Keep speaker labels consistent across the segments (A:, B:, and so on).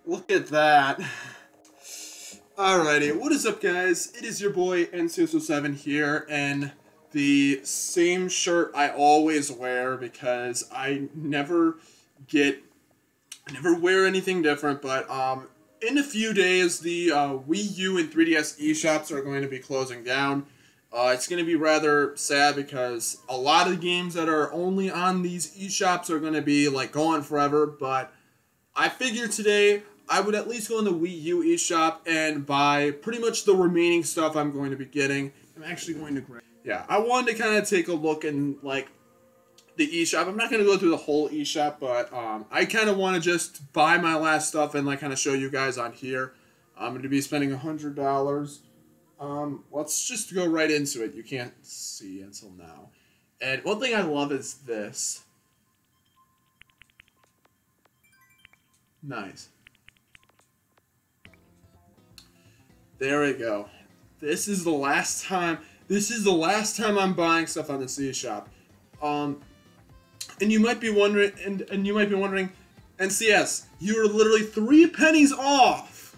A: Look at that. Alrighty, what is up guys? It is your boy N607 here, and the same shirt I always wear because I never wear anything different, but in a few days the Wii U and 3DS eShops are going to be closing down. It's going to be rather sad because a lot of games that are only on these eShops are going to be like gone forever, but I figured today I would at least go in the Wii U eShop and buy pretty much the remaining stuff I'm going to be getting. I'm actually going to grab... Yeah, I wanted to kind of take a look in, like, the eShop. I'm not going to go through the whole eShop, but I kind of want to just buy my last stuff and, like, kind of show you guys on here. I'm going to be spending $100. Let's just go right into it. You can't see until now. And one thing I love is this. Nice. There we go. This is the last time I'm buying stuff on this eShop. And you might be wondering, NCS, you were literally 3 pennies off.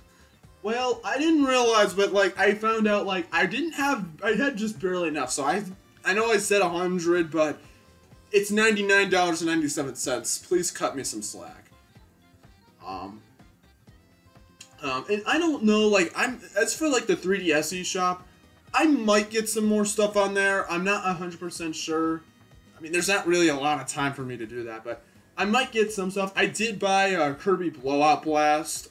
A: Well, I didn't realize, but like I found out like I had just barely enough. So I know I said 100, but it's $99.97. Please cut me some slack. And I don't know, like, as for, like, the 3DS eShop, I might get some more stuff on there. I'm not 100% sure. I mean, there's not really a lot of time for me to do that, but I might get some stuff. I did buy Kirby Blowout Blast,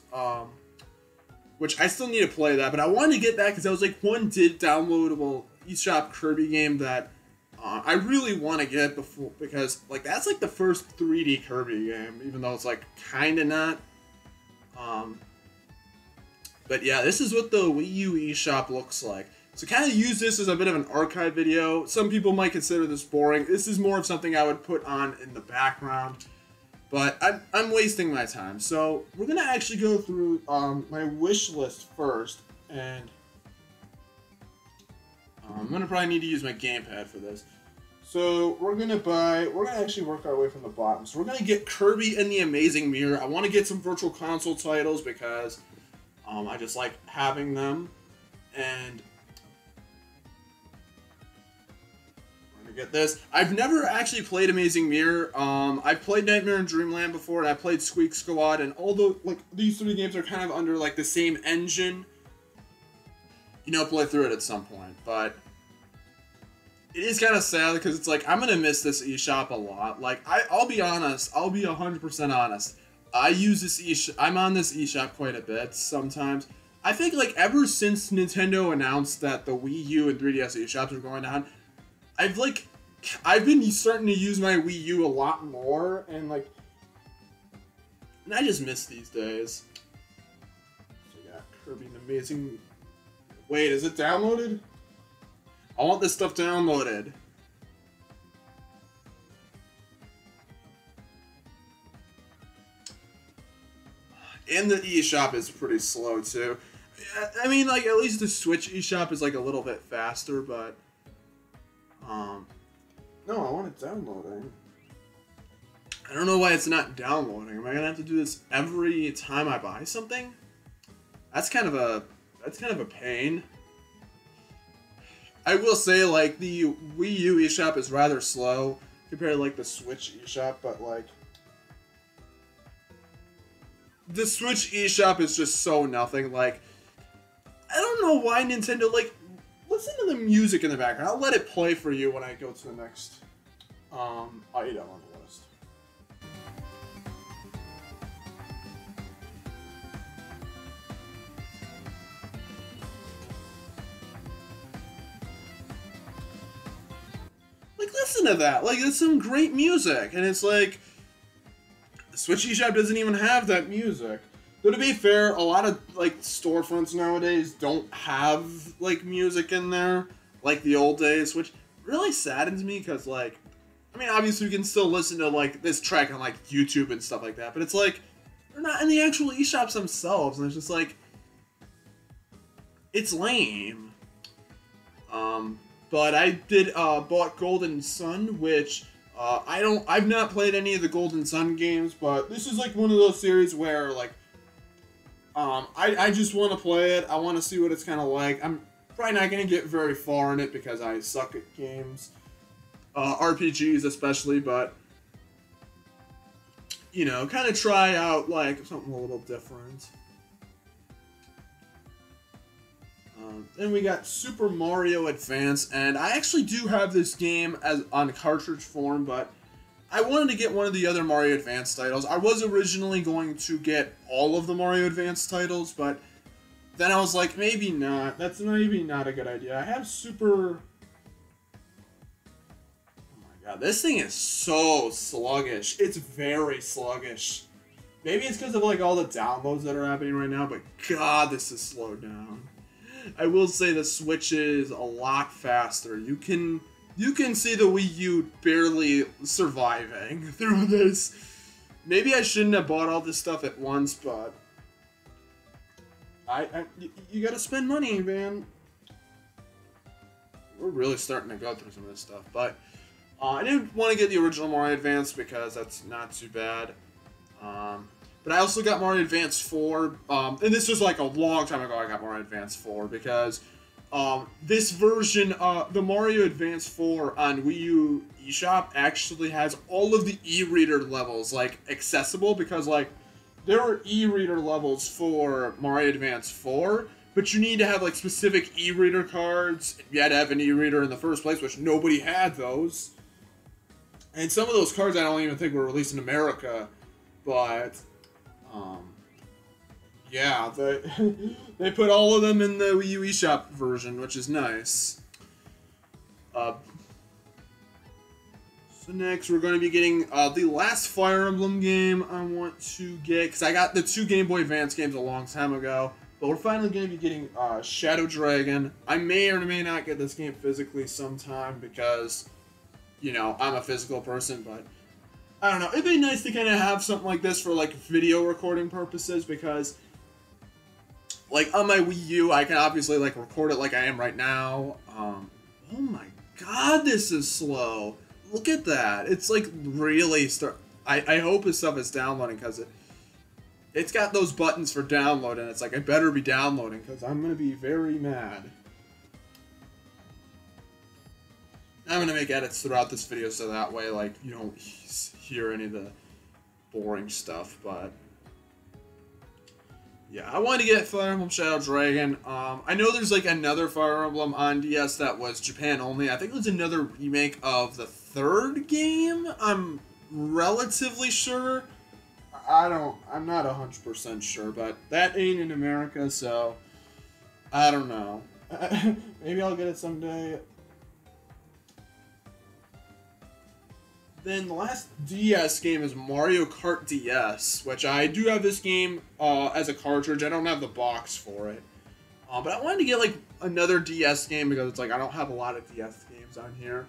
A: which I still need to play that, but I wanted to get that because that was, like, one downloadable eShop Kirby game that I really want to get before, because, like, that's, like, the first 3D Kirby game, even though it's, like, kind of not. But yeah, this is what the Wii U eShop looks like. So kind of use this as a bit of an archive video. Some people might consider this boring. This is more of something I would put on in the background. But I'm wasting my time. So we're going to actually go through my wish list first. And I'm going to probably need to use my gamepad for this. So we're going to actually work our way from the bottom. So we're going to get Kirby and the Amazing Mirror. I want to get some Virtual Console titles because... I just like having them, and I'm gonna get this. I've never actually played Amazing Mirror. I've played Nightmare in Dreamland before, and I played Squeak Squad, and although like these 3 games are kind of under like the same engine, you know, play through it at some point. But it is kind of sad because it's like I'm gonna miss this eShop a lot. Like I'll be honest, I'll be 100% honest. I use this eShop. I'm on this eShop quite a bit sometimes. I think like ever since Nintendo announced that the Wii U and 3DS eShops are going on, I've been starting to use my Wii U a lot more, and I just miss these days. So yeah, Kirby and Amazing. Wait, is it downloaded? I want this stuff downloaded. And the eShop is pretty slow, too. I mean, like, at least the Switch eShop is, like, a little bit faster, but... No, I want it downloading. I don't know why it's not downloading. Am I gonna have to do this every time I buy something? That's kind of a pain. I will say, like, the Wii U eShop is rather slow compared to, like, the Switch eShop, but, like... The Switch eShop is just so nothing. Like, I don't know why Nintendo, like, listen to the music in the background. I'll let it play for you when I go to the next item on the list. Like, listen to that. Like, it's some great music. And it's like... Switch eShop doesn't even have that music. Though to be fair, a lot of like storefronts nowadays don't have like music in there like the old days, which really saddens me because like, I mean, obviously you can still listen to like this track on like YouTube and stuff like that, but it's like they're not in the actual eShops themselves, and it's just like it's lame. But I did bought Golden Sun, which I've not played any of the Golden Sun games, but this is like one of those series where like I just want to play it. I want to see what it's kind of like. I'm probably not going to get very far in it because I suck at games. RPGs especially, but, you know, kind of try out, like, something a little different. Then we got Super Mario Advance, and I actually do have this game as on cartridge form, but I wanted to get one of the other Mario Advance titles. I was originally going to get all of the Mario Advance titles, but then I was like, maybe not. That's maybe not a good idea. I have Super... Oh my god, this thing is so sluggish. It's very sluggish. Maybe it's because of like all the downloads that are happening right now, but god, this is slowed down. I will say the Switch is a lot faster. You can see the Wii U barely surviving through this. Maybe I shouldn't have bought all this stuff at once, but you gotta spend money, man. We're really starting to go through some of this stuff, but I did want to get the original Mario Advance because that's not too bad. But I also got Mario Advance 4, and this was like a long time ago I got Mario Advance 4, because this version, the Mario Advance 4 on Wii U eShop actually has all of the e-reader levels, like, accessible, because, like, there were e-reader levels for Mario Advance 4, but you need to have, like, specific e-reader cards. You had to have an e-reader in the first place, which nobody had those. And some of those cards I don't even think were released in America, but... yeah, they put all of them in the Wii U eShop version, which is nice. So next we're going to be getting the last Fire Emblem game I want to get, because I got the 2 Game Boy Advance games a long time ago, but we're finally going to be getting Shadow Dragon. I may or may not get this game physically sometime because, you know, I'm a physical person, but I don't know. It'd be nice to kind of have something like this for, like, video recording purposes, because, like, on my Wii U, I can obviously, like, record it like I am right now. Oh my god, this is slow. Look at that. It's, like, really I hope this stuff is downloading, because it's got those buttons for download, and it's like, I better be downloading, because I'm going to be very mad. I'm going to make edits throughout this video so that way, like, you don't hear any of the boring stuff, but... yeah, I wanted to get Fire Emblem Shadow Dragon. I know there's, like, another Fire Emblem on DS that was Japan only. I think it was another remake of the 3rd game. I'm relatively sure. I'm not 100% sure, but that ain't in America, so I don't know. Maybe I'll get it someday. Then the last DS game is Mario Kart DS, which I do have this game as a cartridge. I don't have the box for it. But I wanted to get, like, another DS game because it's like I don't have a lot of DS games on here.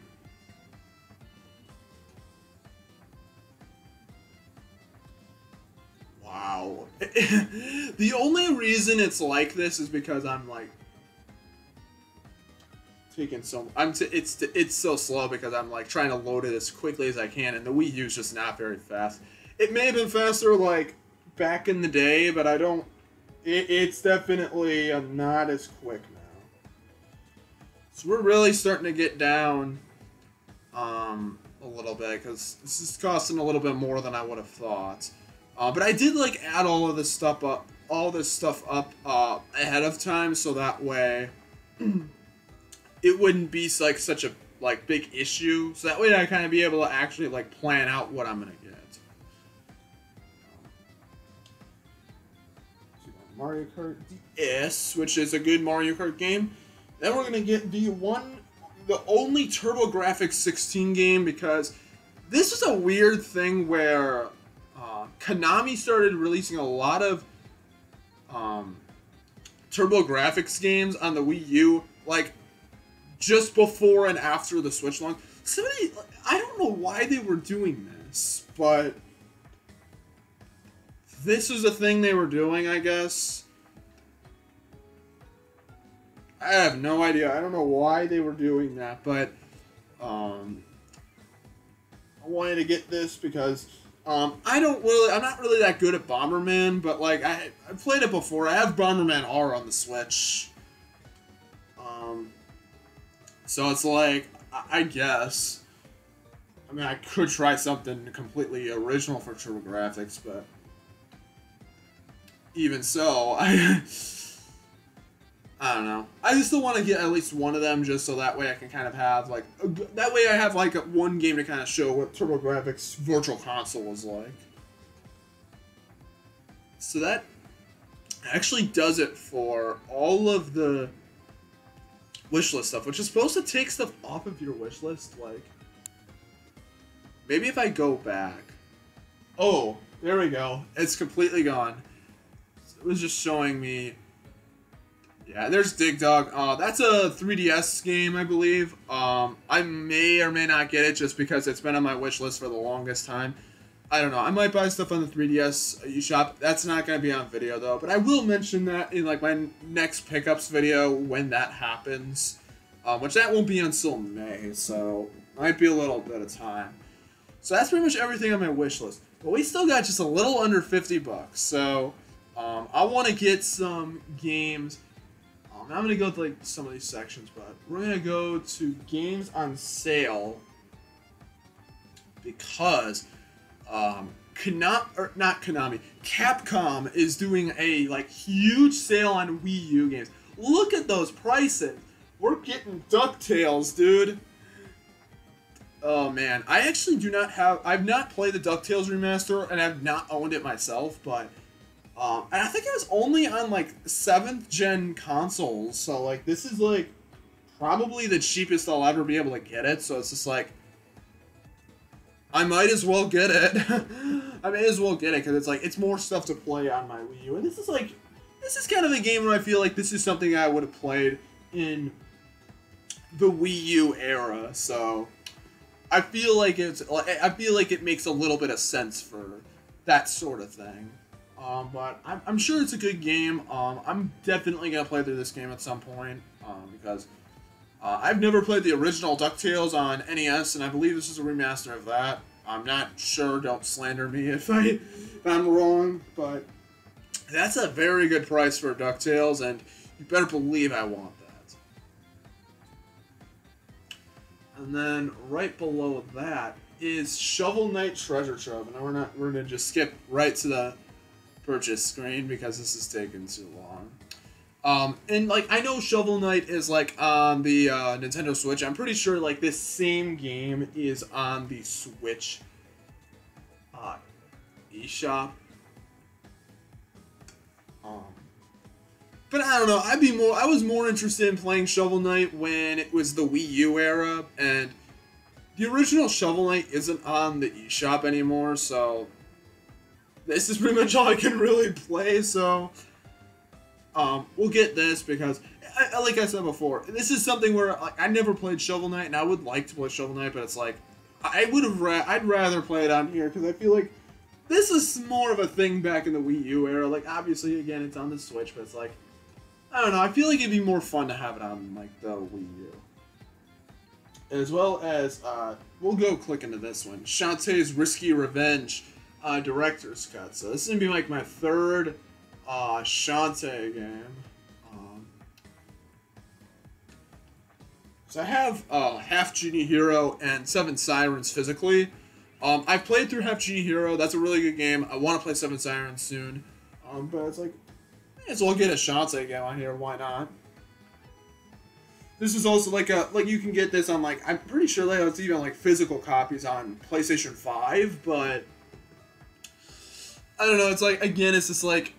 A: Wow. The only reason it's like this is because I'm, like, taking so... it's so slow because I'm, like, trying to load it as quickly as I can, and the Wii U is just not very fast. It may have been faster, like, back in the day, but I don't... It's definitely not as quick now. So we're really starting to get down a little bit, because this is costing a little bit more than I would have thought. But I did, like, add all this stuff up ahead of time, so that way it wouldn't be, like, such a, like, big issue. So that way I kind of be able to actually, like, plan out what I'm gonna get. Mario Kart DS, which is a good Mario Kart game. Then we're gonna get the only TurboGrafx 16 game, because this is a weird thing where Konami started releasing a lot of TurboGrafx games on the Wii U, like, just before and after the Switch launch. I don't know why they were doing this, but this is a thing they were doing, I guess. I have no idea. I don't know why they were doing that, but I wanted to get this because I'm not really that good at Bomberman, but like I played it before. I have Bomberman R on the Switch. So it's like, I guess. I mean, I could try something completely original for TurboGrafx, but even so, I don't know. I still want to get at least one of them, just so that way I can kind of have like that way I have like one game to kind of show what TurboGrafx Virtual Console is like. So that actually does it for all of the wishlist stuff, which is supposed to take stuff off of your wish list. Like, maybe if I go back. Oh, there we go. It's completely gone. It was just showing me. Yeah, there's Dig Dug. That's a 3DS game, I believe. I may or may not get it just because it's been on my wish list for the longest time. I don't know. I might buy stuff on the 3DS eShop. That's not going to be on video, though. But I will mention that in like my next pickups video when that happens. Which that won't be until May, so might be a little bit of time. So that's pretty much everything on my wish list. But we still got just a little under 50 bucks. So I want to get some games. I'm going to go to like some of these sections, but we're going to go to games on sale because Capcom is doing a like huge sale on Wii U games. Look at those prices. We're getting DuckTales, dude. Oh man, I actually do not have. I've not played the DuckTales remaster, and I've not owned it myself, but. And I think it was only on, like, 7th gen consoles, so, like, this is, like, probably the cheapest I'll ever be able to get it, so it's just, like, I might as well get it. I may as well get it, because it's, like, it's more stuff to play on my Wii U, and this is, like, this is kind of a game where I feel like this is something I would have played in the Wii U era, so I feel like it makes a little bit of sense for that sort of thing. But I'm sure it's a good game. I'm definitely going to play through this game at some point, because I've never played the original DuckTales on NES, and I believe this is a remaster of that. I'm not sure, don't slander me if I'm wrong, but that's a very good price for DuckTales, and you better believe I want that. And then right below that is Shovel Knight Treasure Trove, and we're going to just skip right to the purchase screen because this is taking too long. And like I know Shovel Knight is like on the Nintendo Switch. I'm pretty sure like this same game is on the Switch eShop. But I don't know. I was more interested in playing Shovel Knight when it was the Wii U era, and the original Shovel Knight isn't on the eShop anymore, so this is pretty much all I can really play, so we'll get this because, like I said before, this is something where like, I never played Shovel Knight, and I would like to play Shovel Knight, but it's like, I'd rather play it on here, because I feel like this is more of a thing back in the Wii U era. Like, obviously, again, it's on the Switch, but it's like, I don't know, I feel like it'd be more fun to have it on, like, the Wii U. As well as, we'll go click into this one, Shantae's Risky Revenge. Director's Cut. So this is gonna be like my third Shantae game. So I have Half Genie Hero and Seven Sirens physically. I've played through Half Genie Hero. That's a really good game. I want to play Seven Sirens soon. But it's like, may as well get a Shantae game on here. Why not? This is also like you can get this on like, I'm pretty sure like it's even like physical copies on PlayStation 5, but I don't know, it's like, again, it's just like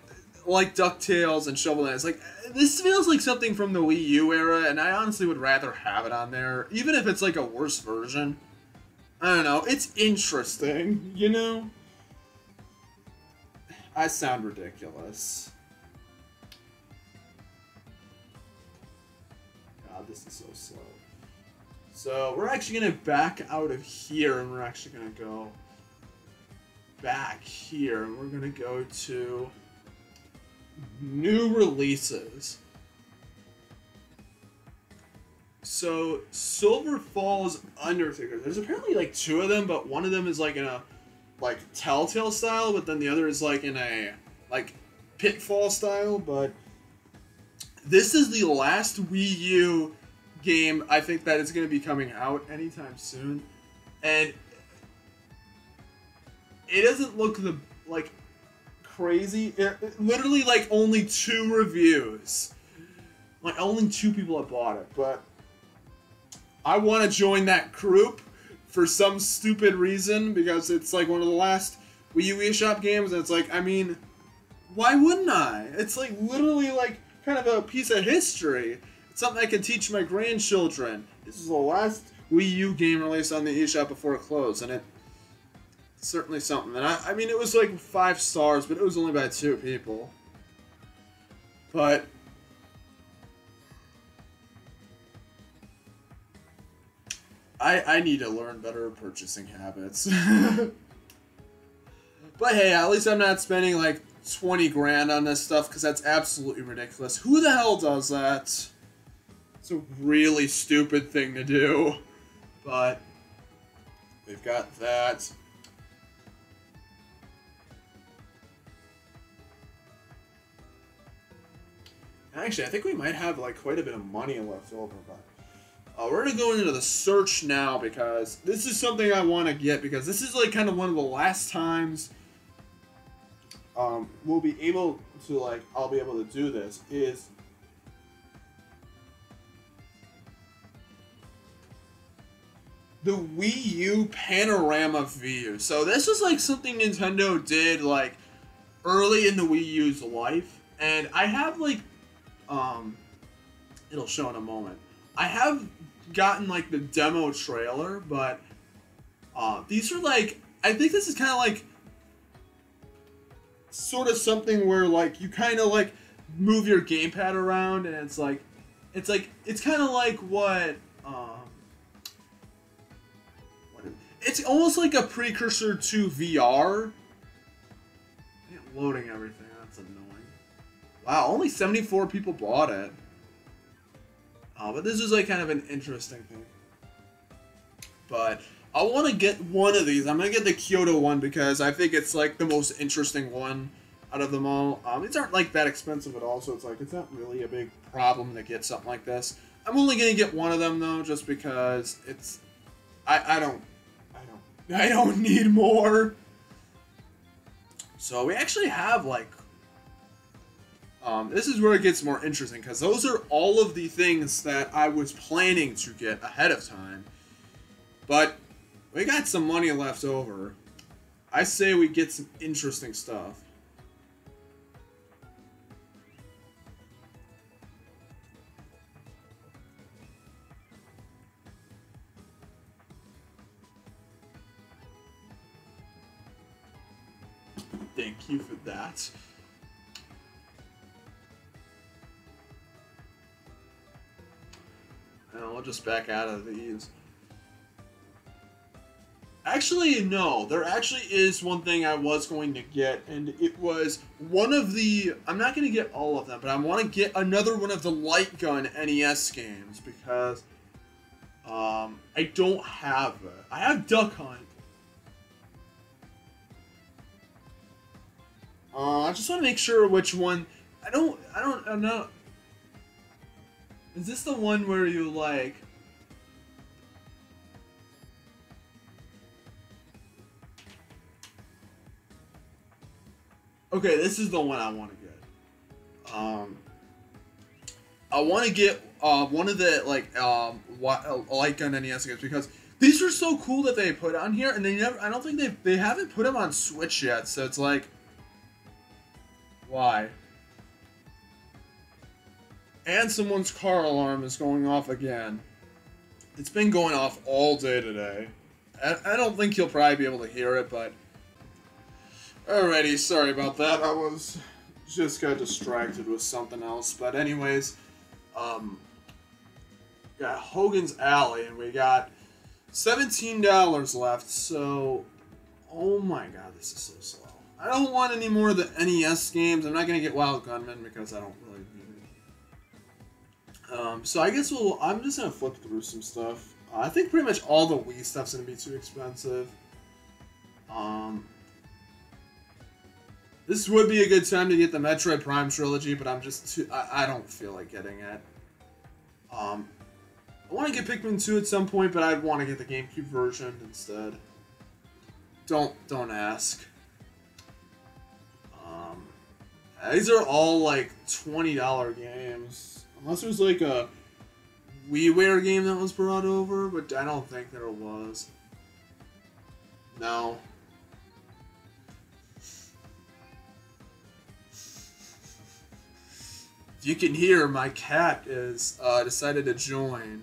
A: DuckTales and Shovel Knight. It's like, this feels like something from the Wii U era, and I honestly would rather have it on there, even if it's like a worse version. I don't know, it's interesting, you know? I sound ridiculous. God, this is so slow. So, we're actually going to back out of here, and we're actually going to go back here, and we're gonna go to new releases. So Silver Falls Undertaker. There's apparently like 2 of them, but one of them is like in a like Telltale style, but then the other is like in a like Pitfall style. But this is the last Wii U game I think that is going to be coming out anytime soon, and it doesn't look like crazy. It literally like only 2 reviews, like only 2 people have bought it, but I want to join that group for some stupid reason because it's like one of the last Wii U eShop games, and it's like, I mean, why wouldn't I? It's like literally like kind of a piece of history. It's something I can teach my grandchildren. This is the last Wii U game released on the eShop before it closed, and it's certainly something. And I mean, it was like 5 stars, but it was only by 2 people. But I need to learn better purchasing habits. But hey, at least I'm not spending like 20 grand on this stuff, because that's absolutely ridiculous. Who the hell does that? It's a really stupid thing to do. But we've got that. Actually, I think we might have like quite a bit of money left over, but we're going to go into the search now, because this is something I want to get, because this is like kind of one of the last times we'll be able to, like, I'll be able to do this, is the Wii U panorama view. So this was like something Nintendo did like early in the Wii U's life, and I have like, it'll show in a moment. I have gotten like the demo trailer, but these are like, I think this is kind of like sort of something where like you kind of like move your gamepad around, and it's kind of like what it's almost like a precursor to VR. Loading everything, that's annoying. Wow, only 74 people bought it. But this is like kind of an interesting thing. But I want to get one of these. I'm going to get the Kyoto one because I think it's like the most interesting one out of them all. These aren't like that expensive at all, so it's like it's not really a big problem to get something like this. I'm only going to get one of them though, just because it's I don't need more. So we actually have like this is where it gets more interesting, because those are all of the things that I was planning to get ahead of time. But we got some money left over. I say we get some interesting stuff. Thank you for that. And I'll just back out of these. Actually, no. There actually is one thing I was going to get, and it was one of the... I'm not going to get all of them, but I want to get another one of the Light Gun NES games, because I don't have it. I have Duck Hunt. I just want to make sure which one... I'm not... Is this the one where you, like... Okay, this is the one I want to get. I want to get one of the, like, Light Gun NES games, because these are so cool that they put on here, and they never... I don't think they haven't put them on Switch yet, so it's like... Why? And someone's car alarm is going off again. It's been going off all day today. I don't think you'll probably be able to hear it, but... Alrighty, sorry about that. I was... just got distracted with something else. But anyways, got Hogan's Alley, and we got $17 left, so... Oh my god, this is so slow. I don't want any more of the NES games. I'm not going to get Wild Gunman because I don't really need it. So I guess I'm just going to flip through some stuff. I think pretty much all the Wii stuff's going to be too expensive. This would be a good time to get the Metroid Prime trilogy, but I'm just too... I don't feel like getting it. I want to get Pikmin 2 at some point, but I'd want to get the GameCube version instead. Don't ask. These are all like $20 games. Unless there's like a WiiWare game that was brought over, but I don't think there was. No. You can hear my cat is decided to join.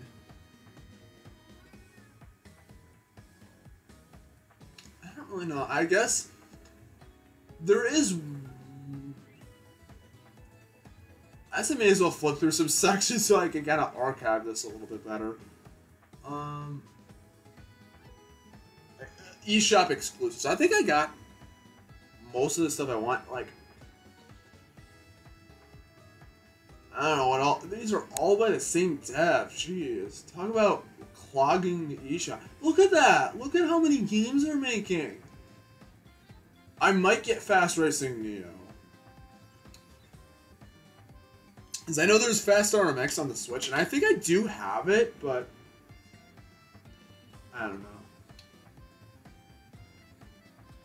A: I don't really know. I guess there is... I may as well flip through some sections so I can kind of archive this a little bit better. Eshop exclusives. I think I got most of the stuff I want. Like, I don't know what all. These are all by the same dev. Jeez, talk about clogging the eShop. Look at that. Look at how many games they're making. I might get Fast Racing Neo. Because I know there's Fast RMX on the Switch, and I think I do have it, but I don't know.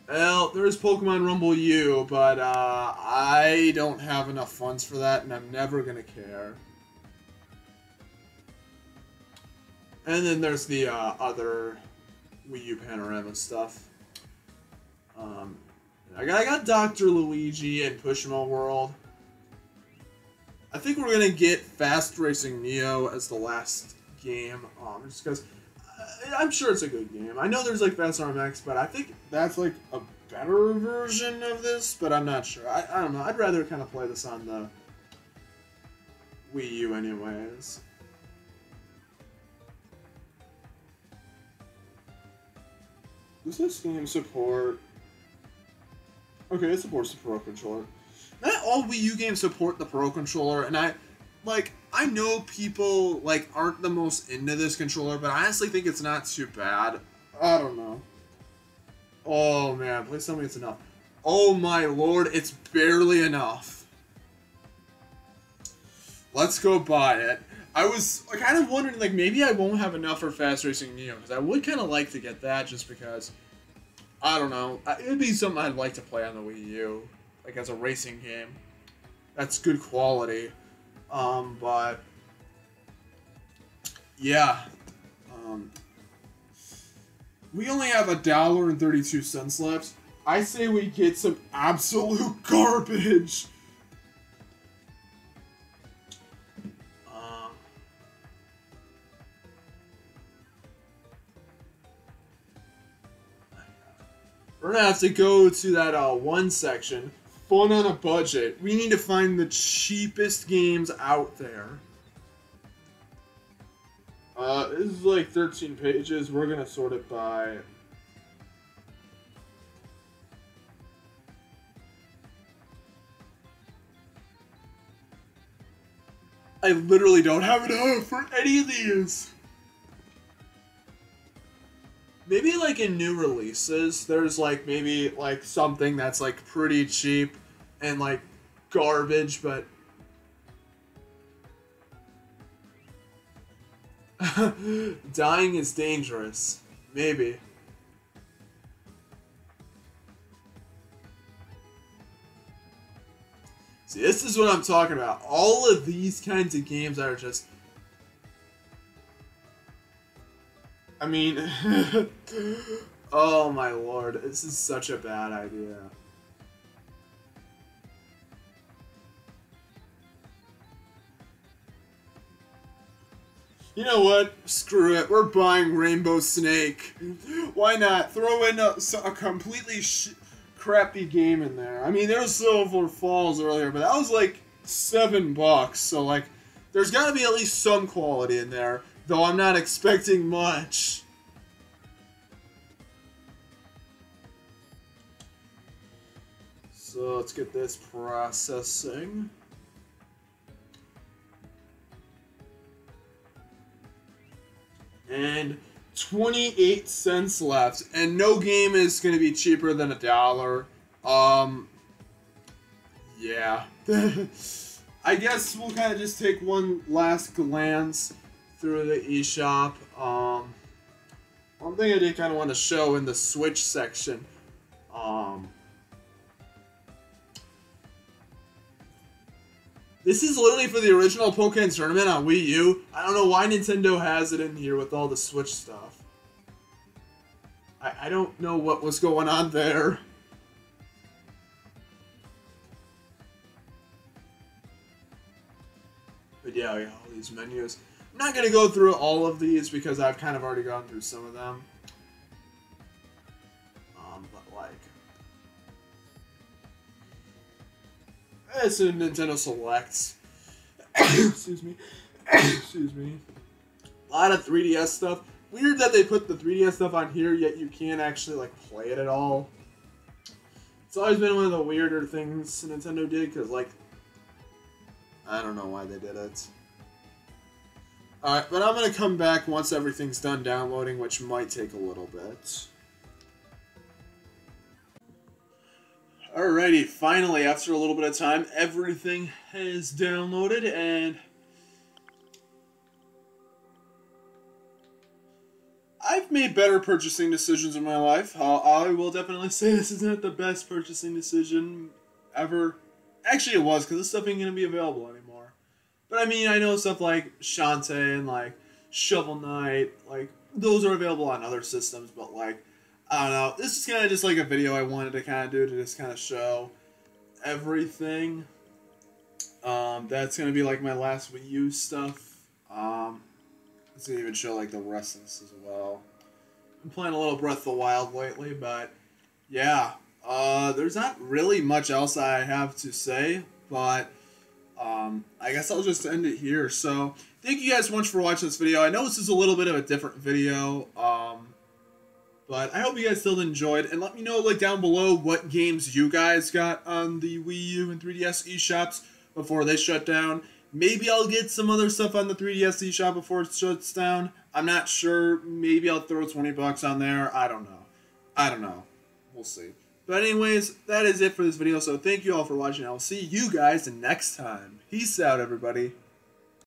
A: Well, there's Pokemon Rumble U, but I don't have enough funds for that, and I'm never going to care. And then there's the other Wii U Panorama stuff. I got Dr. Luigi and Pushmo World. I think we're going to get Fast Racing Neo as the last game, just because I'm sure it's a good game. I know there's like Fast RMX, but I think that's like a better version of this, but I'm not sure. I don't know. I'd rather kind of play this on the Wii U anyways. Does this game support... Okay, it supports the Pro Controller. Not all Wii U games support the Pro Controller, and I know people, like, aren't the most into this controller, but I honestly think it's not too bad. I don't know. Oh, man, please tell me it's enough. Oh, my lord, it's barely enough. Let's go buy it. I was kind of wondering, like, maybe I won't have enough for Fast Racing Neo, because I would kind of like to get that just because, I don't know, it would be something I'd like to play on the Wii U. Like, as a racing game. That's good quality. But... yeah. We only have $1.32 left. I say we get some absolute garbage. We're gonna have to go to that one section. Fun on a budget. We need to find the cheapest games out there. This is like 13 pages. We're gonna sort it by... I literally don't have enough for any of these. Maybe like in new releases, there's like maybe like something that's like pretty cheap and like garbage, but dying is dangerous. Maybe. See, this is what I'm talking about. All of these kinds of games are just... I mean... oh my lord, this is such a bad idea. You know what? Screw it. We're buying Rainbow Snake. Why not? Throw in a completely crappy game in there. I mean, there was Silver Falls earlier, but that was like $7. So, like, there's got to be at least some quality in there, though I'm not expecting much. So, let's get this processing. And 28 cents left, and no game is going to be cheaper than $1. yeah. I guess we'll kind of just take one last glance through the eShop. One thing I did kind of want to show in the Switch section. This is literally for the original Pokémon Tournament on Wii U. I don't know why Nintendo has it in here with all the Switch stuff. I don't know what was going on there. But yeah, all these menus. I'm not going to go through all of these because I've kind of already gone through some of them. But like... It's a Nintendo Selects. Excuse me. Excuse me. A lot of 3DS stuff. Weird that they put the 3DS stuff on here, yet you can't actually like play it at all. It's always been one of the weirder things Nintendo did, because like, I don't know why they did it. Alright, but I'm going to come back once everything's done downloading, which might take a little bit. Alrighty, finally, after a little bit of time, everything has downloaded, and I've made better purchasing decisions in my life. I will definitely say this is not the best purchasing decision ever. Actually, it was, because this stuff ain't going to be available anymore. But I mean, I know stuff like Shantae and like Shovel Knight, like those are available on other systems, but like, I don't know. This is kind of just like a video I wanted to kind of do to just kind of show everything. That's going to be like my last Wii U stuff. Let's even show like the rest of this as well. I'm playing a little Breath of the Wild lately, but yeah. There's not really much else I have to say, but I guess I'll just end it here. So, thank you guys so much for watching this video. I know this is a little bit of a different video, but I hope you guys still enjoyed. And let me know like down below what games you guys got on the Wii U and 3DS eShops before they shut down. Maybe I'll get some other stuff on the 3DS eShop before it shuts down. I'm not sure. Maybe I'll throw 20 bucks on there. I don't know. We'll see. But anyways, that is it for this video. So thank you all for watching. I'll see you guys next time. Peace out, everybody.